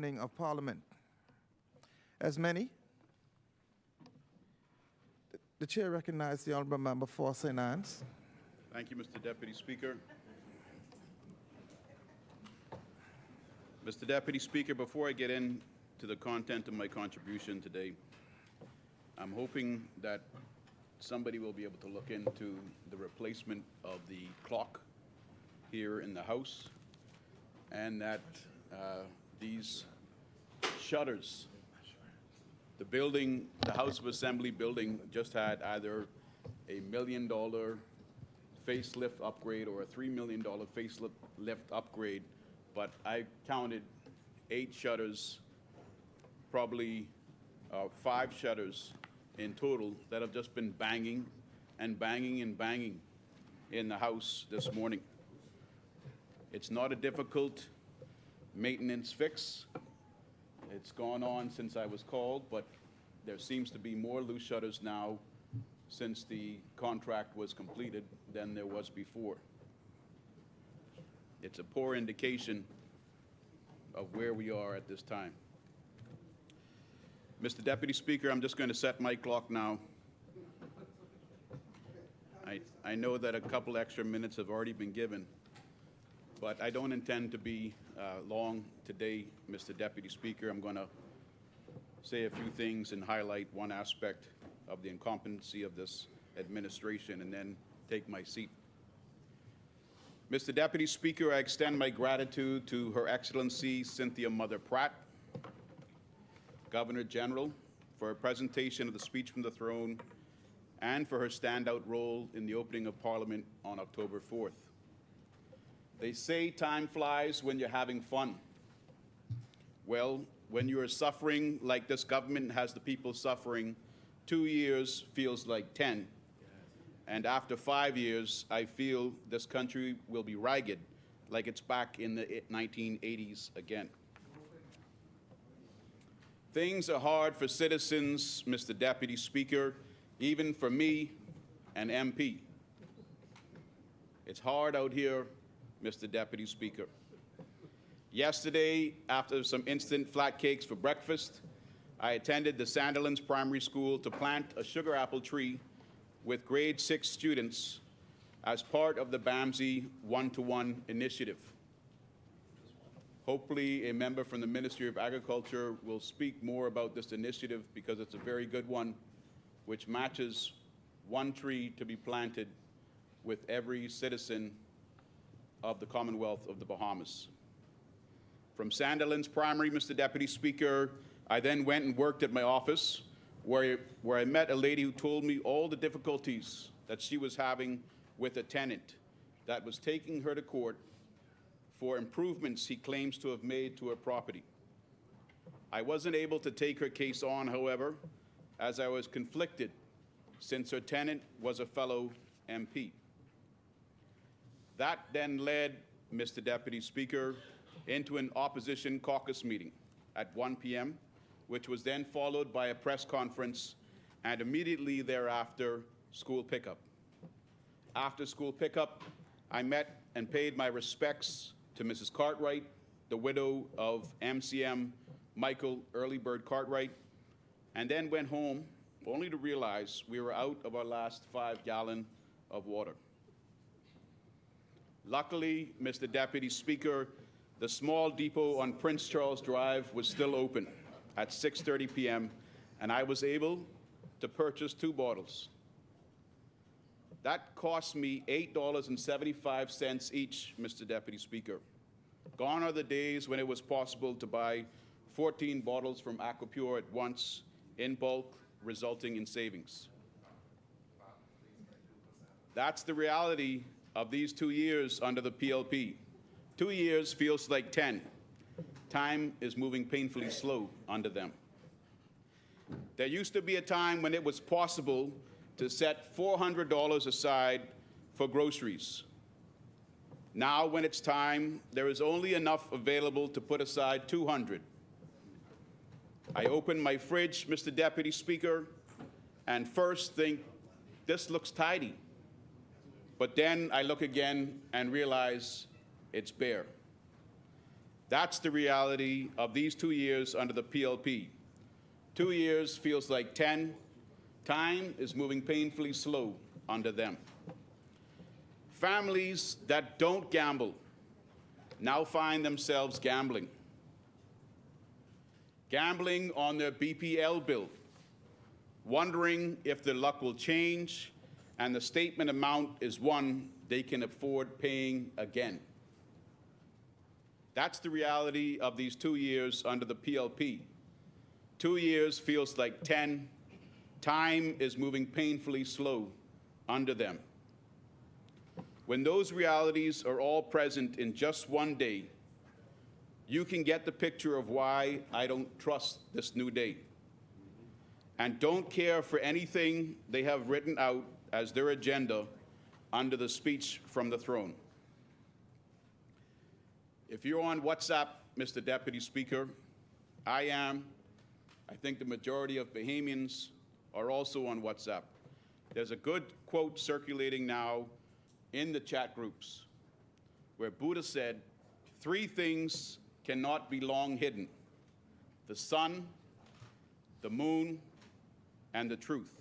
Of Parliament. As many, the chair recognizes the honourable member for St. Anne's. Thank you, Mr. Deputy Speaker. Mr. Deputy Speaker, before I get into the content of my contribution today, I'm hoping that somebody will be able to look into the replacement of the clock here in the House, and that these shutters, the House of Assembly building just had either a $1 million facelift upgrade or a $3 million facelift upgrade, but I counted 8 shutters, probably 5 shutters in total that have just been banging and banging and banging in the House this morning. It's not a difficult maintenance fix. It's gone on since I was called, but there seems to be more loose shutters now since the contract was completed than there was before. It's a poor indication of where we are at this time. Mr. Deputy Speaker, I'm just going to set my clock now. I know that a couple extra minutes have already been given, but I don't intend to be long today, Mr. Deputy Speaker. I'm going to say a few things and highlight one aspect of the incompetency of this administration and then take my seat. Mr. Deputy Speaker, I extend my gratitude to Her Excellency Cynthia Mother Pratt, Governor General, for her presentation of the speech from the throne and for her standout role in the opening of Parliament on October 4th. They say time flies when you're having fun. Well, when you are suffering like this government has the people suffering, 2 years feels like 10. And after 5 years, I feel this country will be ragged like it's back in the 1980s again. Things are hard for citizens, Mr. Deputy Speaker, even for me, an MP. It's hard out here, Mr. Deputy Speaker. Yesterday, after some instant flat cakes for breakfast, I attended the Sandilands Primary School to plant a sugar apple tree with grade 6 students as part of the BAMSI one-to-one initiative. Hopefully, a member from the Ministry of Agriculture will speak more about this initiative because it's a very good one, which matches one tree to be planted with every citizen of the Commonwealth of the Bahamas. From Sandilands Primary, Mr. Deputy Speaker, I then went and worked at my office where I met a lady who told me all the difficulties that she was having with a tenant that was taking her to court for improvements he claims to have made to her property. I wasn't able to take her case on, however, as I was conflicted since her tenant was a fellow MP. That then led, Mr. Deputy Speaker, into an opposition caucus meeting at 1 p.m., which was then followed by a press conference and immediately thereafter, school pickup. After school pickup, I met and paid my respects to Mrs. Cartwright, the widow of MCM Michael Earlybird Cartwright, and then went home only to realize we were out of our last 5-gallon of water. Luckily, Mr. Deputy Speaker, the small depot on Prince Charles Drive was still open at 6:30 p.m., and I was able to purchase 2 bottles. That cost me $8.75 each, Mr. Deputy Speaker. Gone are the days when it was possible to buy 14 bottles from Aquapure at once in bulk, resulting in savings. That's the reality of these 2 years under the PLP. 2 years feels like 10. Time is moving painfully slow under them. There used to be a time when it was possible to set $400 aside for groceries. Now, when it's time, there is only enough available to put aside $200. I open my fridge, Mr. Deputy Speaker, and first think, this looks tidy. But then I look again and realize it's bare. That's the reality of these 2 years under the PLP. 2 years feels like 10. Time is moving painfully slow under them. Families that don't gamble now find themselves gambling. Gambling on their BPL bill, wondering if their luck will change and the statement amount is one they can afford paying again. That's the reality of these 2 years under the PLP. 2 years feels like 10. Time is moving painfully slow under them. When those realities are all present in just one day, you can get the picture of why I don't trust this new day and don't care for anything they have written out as their agenda under the speech from the throne. If you're on WhatsApp, Mr. Deputy Speaker, I am. I think the majority of Bahamians are also on WhatsApp. There's a good quote circulating now in the chat groups where Buddha said, 3 things cannot be long hidden: the sun, the moon, and the truth.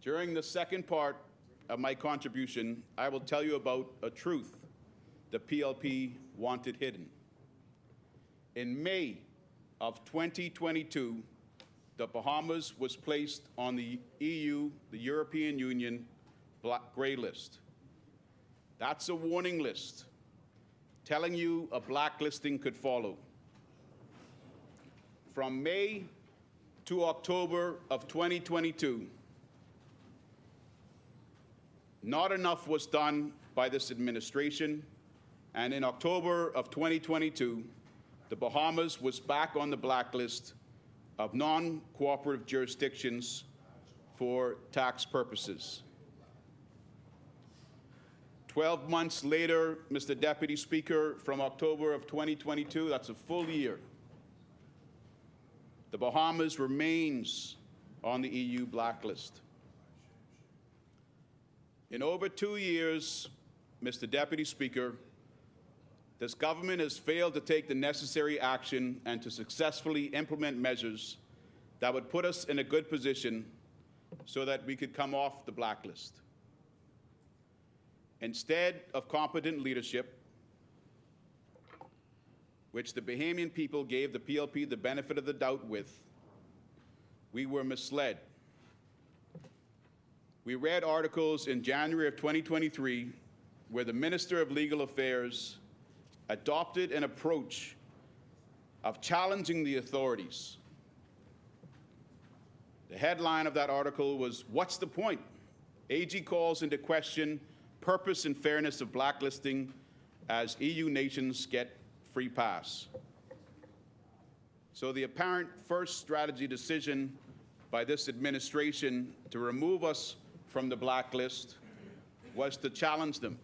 During the second part of my contribution, I will tell you about a truth the PLP wanted hidden. In May of 2022, the Bahamas was placed on the EU, the European Union, gray list. That's a warning list telling you a blacklisting could follow. From May to October of 2022, not enough was done by this administration, and in October of 2022, the Bahamas was back on the blacklist of non-cooperative jurisdictions for tax purposes. 12 months later, Mr. Deputy Speaker, from October of 2022, that's a full year, the Bahamas remains on the EU blacklist. In over 2 years, Mr. Deputy Speaker, this government has failed to take the necessary action and to successfully implement measures that would put us in a good position so that we could come off the blacklist. Instead of competent leadership, which the Bahamian people gave the PLP the benefit of the doubt with, we were misled. We read articles in January of 2023 where the Minister of Legal Affairs adopted an approach of challenging the authorities. The headline of that article was, "What's the point? AG calls into question purpose and fairness of blacklisting as EU nations get free pass." So the apparent first strategy decision by this administration to remove us from the blacklist was to challenge them,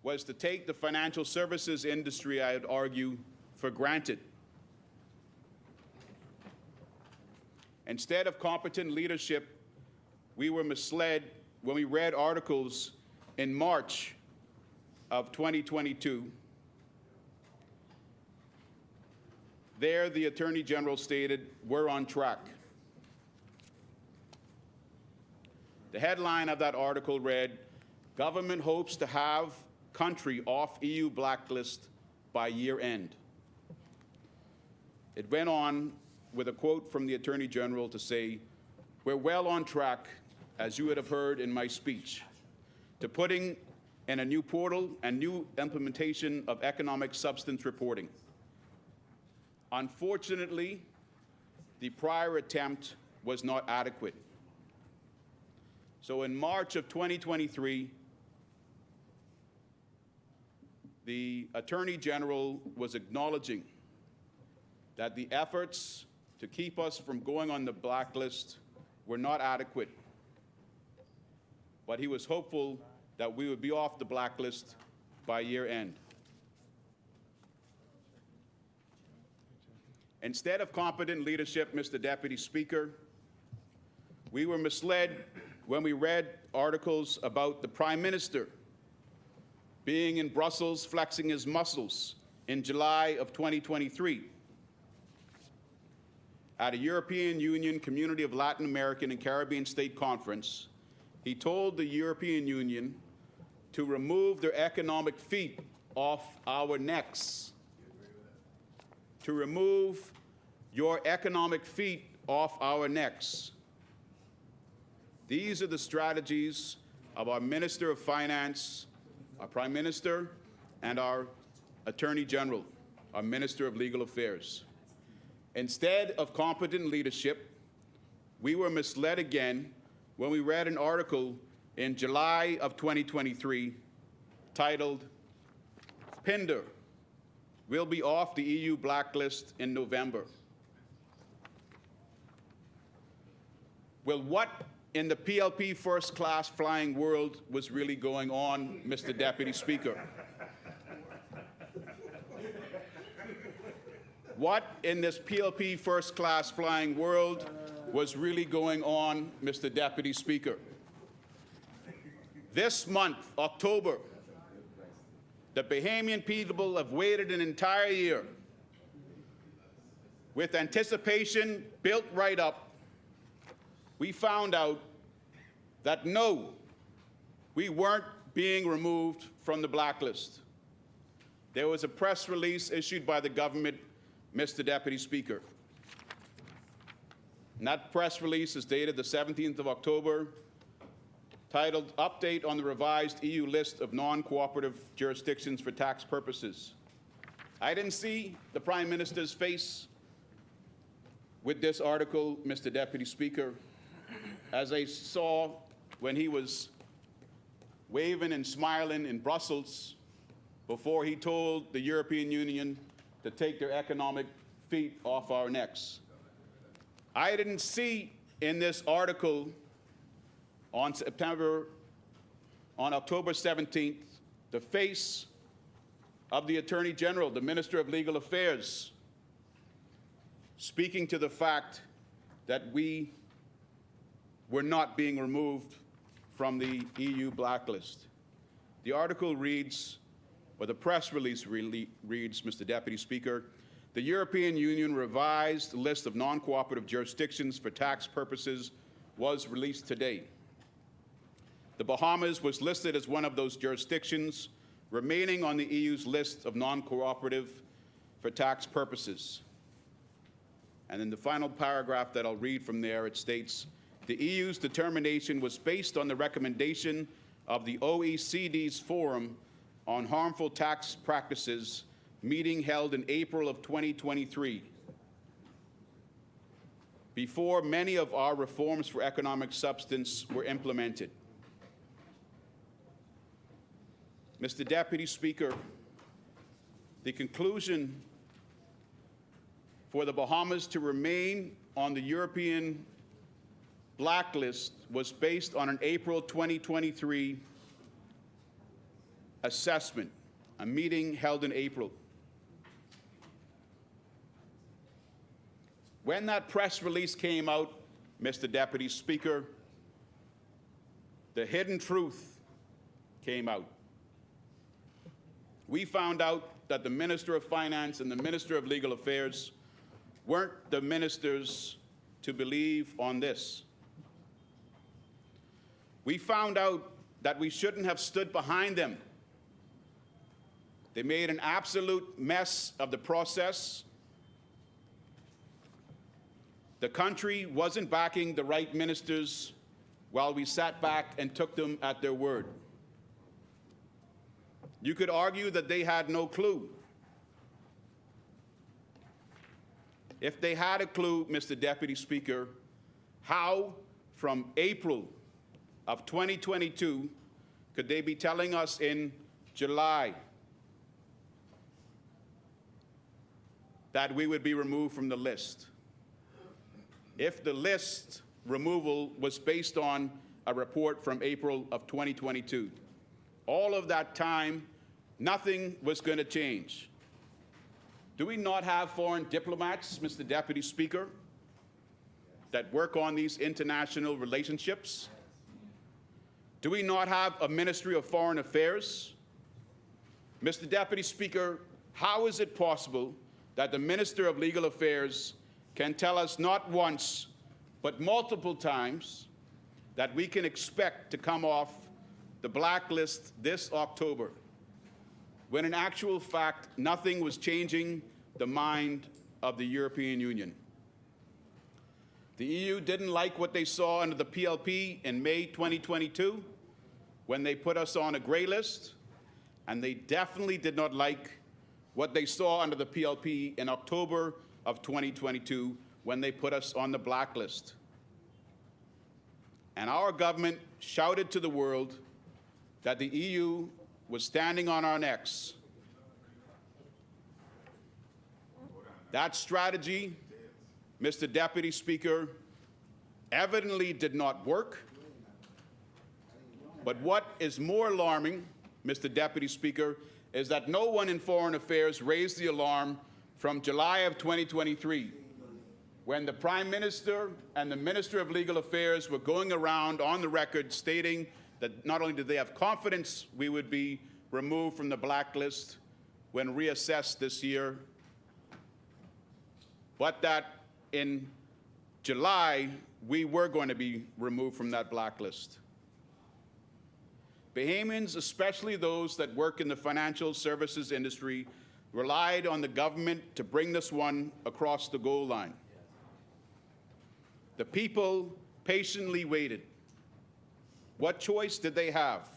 was to take the financial services industry, I would argue, for granted. Instead of competent leadership, we were misled when we read articles in March of 2022. There, the Attorney General stated, "We're on track." The headline of that article read, "Government hopes to have country off EU blacklist by year end." It went on with a quote from the Attorney General to say, "We're well on track, as you would have heard in my speech, to putting in a new portal and new implementation of economic substance reporting." Unfortunately, the prior attempt was not adequate. So in March of 2023, the Attorney General was acknowledging that the efforts to keep us from going on the blacklist were not adequate, but he was hopeful that we would be off the blacklist by year end. Instead of competent leadership, Mr. Deputy Speaker, we were misled when we read articles about the Prime Minister being in Brussels flexing his muscles in July of 2023 at a European Union Community of Latin American and Caribbean State Conference, he told the European Union to remove their economic feet off our necks. To remove your economic feet off our necks. These are the strategies of our Minister of Finance, our Prime Minister, and our Attorney General, our Minister of Legal Affairs. Instead of competent leadership, we were misled again when we read an article in July of 2023 titled, "Pinder will be off the EU blacklist in November." Well, what in the PLP first-class flying world was really going on, Mr. Deputy Speaker? What in this PLP first-class flying world was really going on, Mr. Deputy Speaker? This month, October, the Bahamian people have waited an entire year with anticipation built right up. We found out that no, we weren't being removed from the blacklist. There was a press release issued by the government, Mr. Deputy Speaker. And that press release is dated the 17th of October, titled Update on the Revised EU List of Non-Cooperative Jurisdictions for Tax Purposes. I didn't see the Prime Minister's face with this article, Mr. Deputy Speaker, as I saw when he was waving and smiling in Brussels before he told the European Union to take their economic feet off our necks. I didn't see in this article on October 17th, the face of the Attorney General, the Minister of Legal Affairs, speaking to the fact that we were not being removed from the EU blacklist. The article reads, or the press release reads, Mr. Deputy Speaker, the European Union revised list of non-cooperative jurisdictions for tax purposes was released today. The Bahamas was listed as one of those jurisdictions, remaining on the EU's list of non-cooperative for tax purposes. And in the final paragraph that I'll read from there, it states, the EU's determination was based on the recommendation of the OECD's Forum on Harmful Tax Practices meeting held in April of 2023. Before many of our reforms for economic substance were implemented. Mr. Deputy Speaker, the conclusion for the Bahamas to remain on the European blacklist was based on an April 2023 assessment, a meeting held in April. When that press release came out, Mr. Deputy Speaker, the hidden truth came out. We found out that the Minister of Finance and the Minister of Legal Affairs weren't the ministers to believe on this. We found out that we shouldn't have stood behind them. They made an absolute mess of the process. The country wasn't backing the right ministers while we sat back and took them at their word. You could argue that they had no clue. If they had a clue, Mr. Deputy Speaker, how from April of 2022 could they be telling us in July that we would be removed from the list? If the list removal was based on a report from April of 2022. All of that time, nothing was going to change. Do we not have foreign diplomats, Mr. Deputy Speaker, that work on these international relationships? Do we not have a Ministry of Foreign Affairs Mr. Deputy Speaker, how is it possible that the Minister of Legal Affairs can tell us not once, but multiple times, that we can expect to come off the blacklist this October, when in actual fact, nothing was changing the mind of the European Union? The EU didn't like what they saw under the PLP in May 2022, when they put us on a gray list, and they definitely did not like what they saw under the PLP in October of 2022, when they put us on the blacklist. And our government shouted to the world that the EU was standing on our necks. That strategy, Mr. Deputy Speaker, evidently did not work. But what is more alarming, Mr. Deputy Speaker, is that no one in Foreign Affairs raised the alarm from July of 2023, when the Prime Minister and the Minister of Legal Affairs were going around on the record stating that not only did they have confidence we would be removed from the blacklist when reassessed this year, but that in July we were going to be removed from that blacklist. Bahamians, especially those that work in the financial services industry, relied on the government to bring this one across the goal line. The people patiently waited. What choice did they have?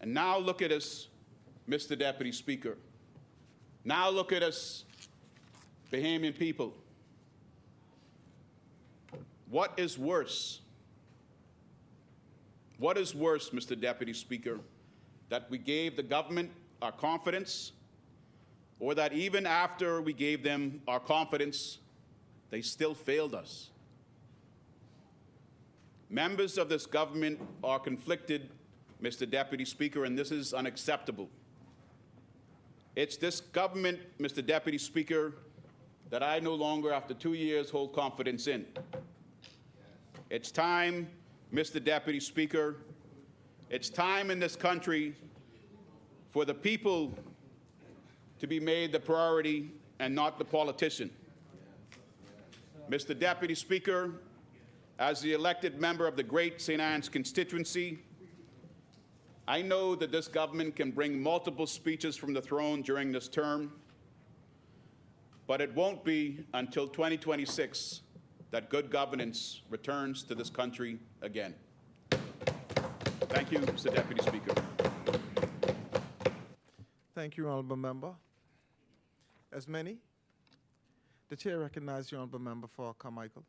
And now look at us, Mr. Deputy Speaker. Now look at us, Bahamian people. What is worse? What is worse, Mr. Deputy Speaker, that we gave the government our confidence, or that even after we gave them our confidence, they still failed us? Members of this government are conflicted, Mr. Deputy Speaker, and this is unacceptable. It's this government, Mr. Deputy Speaker, that I no longer, after 2 years, hold confidence in. It's time, Mr. Deputy Speaker, it's time in this country for the people to be made the priority and not the politician. Mr. Deputy Speaker, as the elected member of the Great St. Anne's constituency, I know that this government can bring multiple speeches from the throne during this term, but it won't be until 2026 that good governance returns to this country again. Thank you, Mr. Deputy Speaker. Thank you, Honourable Member. As many, the Chair recognizes the Honourable Member for Carmichael.